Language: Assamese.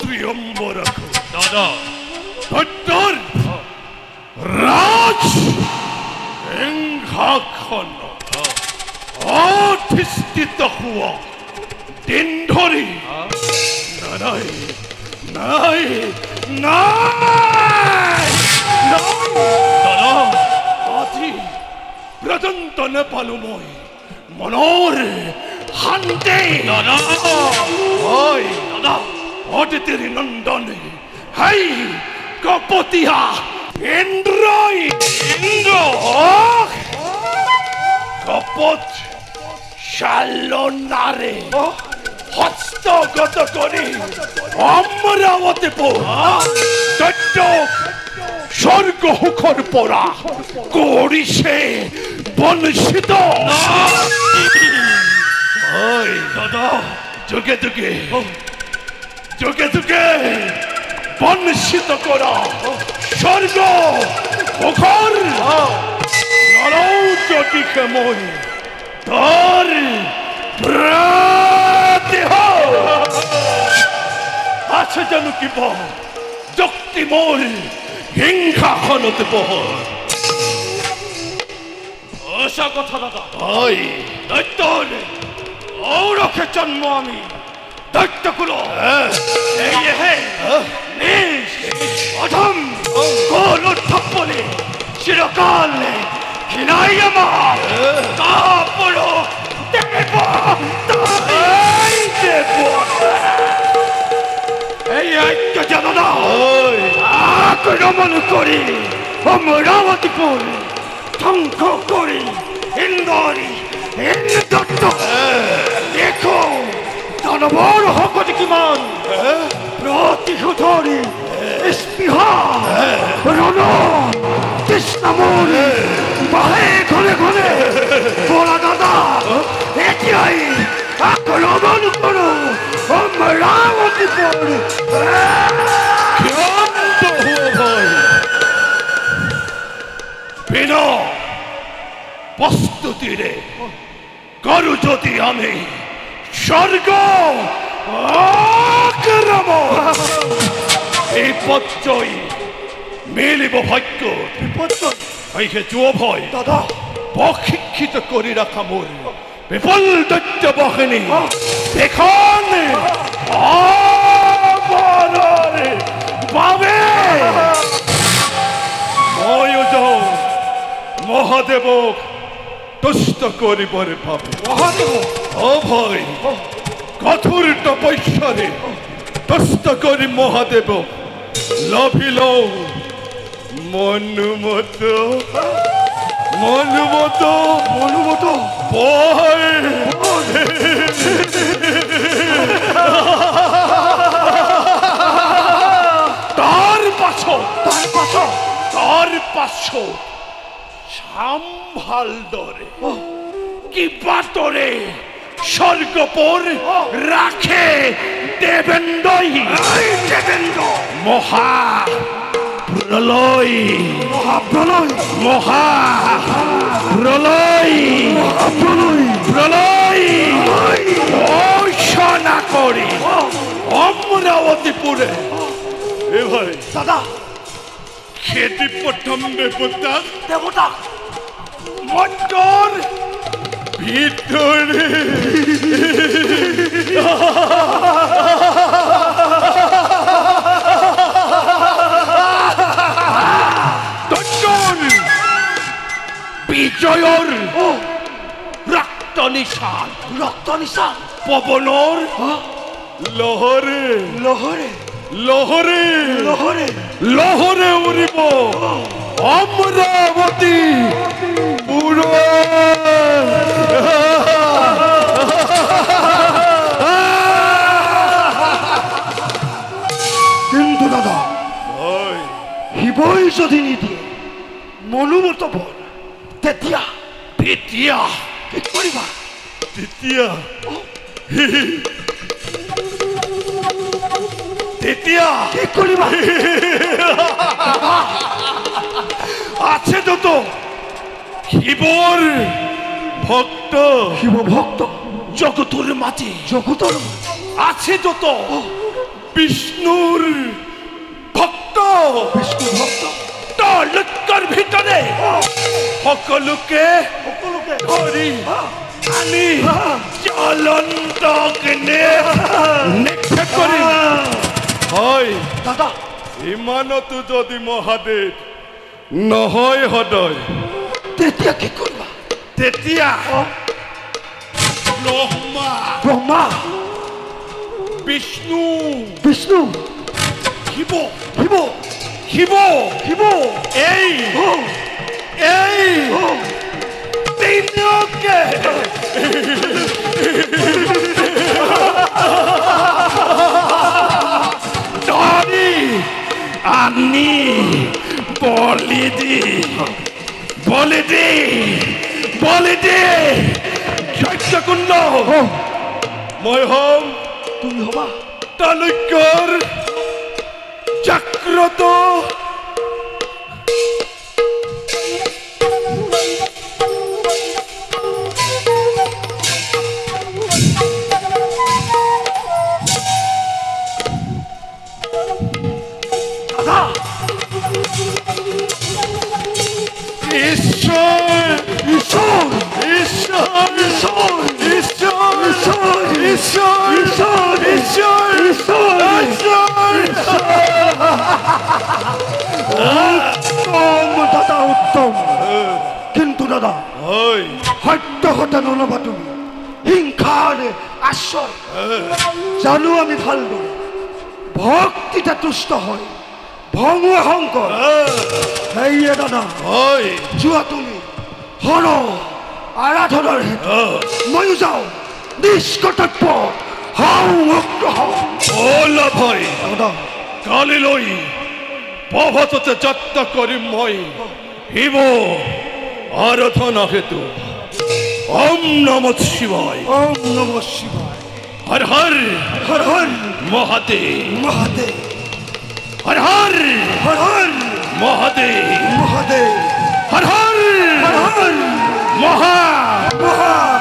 অবিলম্ব ৰাখো দাদা দৈত্যৰ ৰাজ সিংহাসন অধিষ্ঠিত হুয়া দিন ধৰে নাই নাই নাই দাদা আজি পৰ্যন্ত নেপালো মই মনৰ শান্তি দাদা ওই দাদা অদিতির নন্দনে হাই কপতিয়া ইন্দ্রই ইন্দ্র কপত শালনারে হস্তগত করি অমরাবতীপুর দৈত্য স্বর্গ হুখর পরা করিছে বঞ্চিত ওই দাদা যুগে যুগে যুগে যুগে বঞ্চিত করা স্বর্গ হুখর নরৌচটিকে মই তোর প্রতিহ আছে জানো কি বল যুক্তি মোর হিংসাখনতে বহ ওসা কথা দাদা ওই দৈত্যর ঔরখে জন্ম আমি দৈত্যকুলো এই হে নিজ অধম কোন থাপ্পলে চিরকাল ঘৃণাই আমার তারপর দেব তাই দেব এই ঐক্য জানা আক্রমণ করি অমরাবতীপুর ধ্বংস করি ইন্দরি ইন্দ্রদত্ত দেখো দানবর হকটি কিমান প্রতিশোধরি স্পৃহা রণ কৃষ্ণমূল বাহে ঘনে ঘনে বলা দাদা এতিয়াই আক্রমণ করো অমরাবতীপুর বিনা প্রস্তুতিরে করু যদি আমি স্বর্গ আক্রমণ বিপর্যয় মেলিব ভাগ্য বিপর্যয় এইহে জুয় ভয় দাদা প্রশিক্ষিত করে রাখা মোর বিপুল দৈত্য বাহিনী এখন বাবে মহাদেব তুষ্ট করিবরে ভাবে মহাদেব ও ভয় কঠোর তপস্যারে তুষ্ট করি মহাদেব লভিল মনুমত মনুমত মনুমত ভয় তার পাছর তার পাছর তার পাছর সম্ভাল দরে কি পাতরে স্বর্গপর রাখে দেবেন্দ্রই দেবেন্দ্র মহা প্রলয় মহাপ্রলয় মহা প্রলয় প্রলয় প্রলয় ঘোষণা করি অমরাবতীপুরে এ ভাই দাদা খেতে প্রথম দেবতা দেবতা মন্ডর ভিতরে বিজয়র রক্ত নিশান পবনর লহরে লহরে লহরে লহরে লহরে উড়িব অমরাবতী পুরো কিন্তু দাদা শিৱই যদি নিদিয়ে মনোমত বল তেতিয়া তেতিয়া কি কৰিবা তেতিয়া তেতিয়া কি কৰিবা আছে তো শিৱৰ ভক্ত শিৱ ভক্ত জগতৰ মাঝে জগতৰ আছে তো বিষ্ণুৰ ভক্ত বিষ্ণু ভক্ত তালুকেৰ ভিতৰে সকলোকে ধৰি আনি জ্বলন্ত অগ্নি নিক্ষেপ কৰি হয় দাদা ইমানতো যদি মহাদেৱ নহয় সদয় তেতিয়া কি কৰিবা তেতিয়া ব্ৰহ্মা ব্ৰহ্মা বিষ্ণু বিষ্ণু শিৱ শিৱ শিৱ শিৱ এই তিনিওকে ধৰি আনি বলি দি যজ্ঞকুণ্ড মই হম তুমি হবা তালুক্যৰ জাগ্ৰত দাদা ঈশ্বৰ ঈশ্বৰ ঈশ্বৰ ঈশ্বৰ ঈশ্বৰ ঈশ্বৰ ঈশ্বৰ ঈশ্বৰ ঈশ্বৰ ঈশ্বৰ উত্তম দাদা উত্তম কিন্তু দাদা হয় সত্য কথা নল'বা তুমি হিংসাৰ আশ্ৰয় জানো আমি ভালদৰে ভক্তিতে তুষ্ট হয় ভঙুৱা শংকৰ সেয়ে দাদা হয় যোৱা তুমি হৰ আৰাধনাৰ হেতু ময়ো যাওঁ নিষ্কৰ্তব্য হওঁ অগ্ৰহ অলপ হয় দাদা কালিলৈ পৰ্বততে যাত্ৰা কৰিম মই শিৱ আৰাধনা হেতু ওম নমঃ শিৱায় ওম নমঃ শিৱায় হৰ হৰ হৰ হৰ মহাদেৱ মহাদেৱ হৰ হৰ হৰ হৰ মহাদেৱ মহাদেৱ হৰ হৰ হৰ হৰ মহা মহা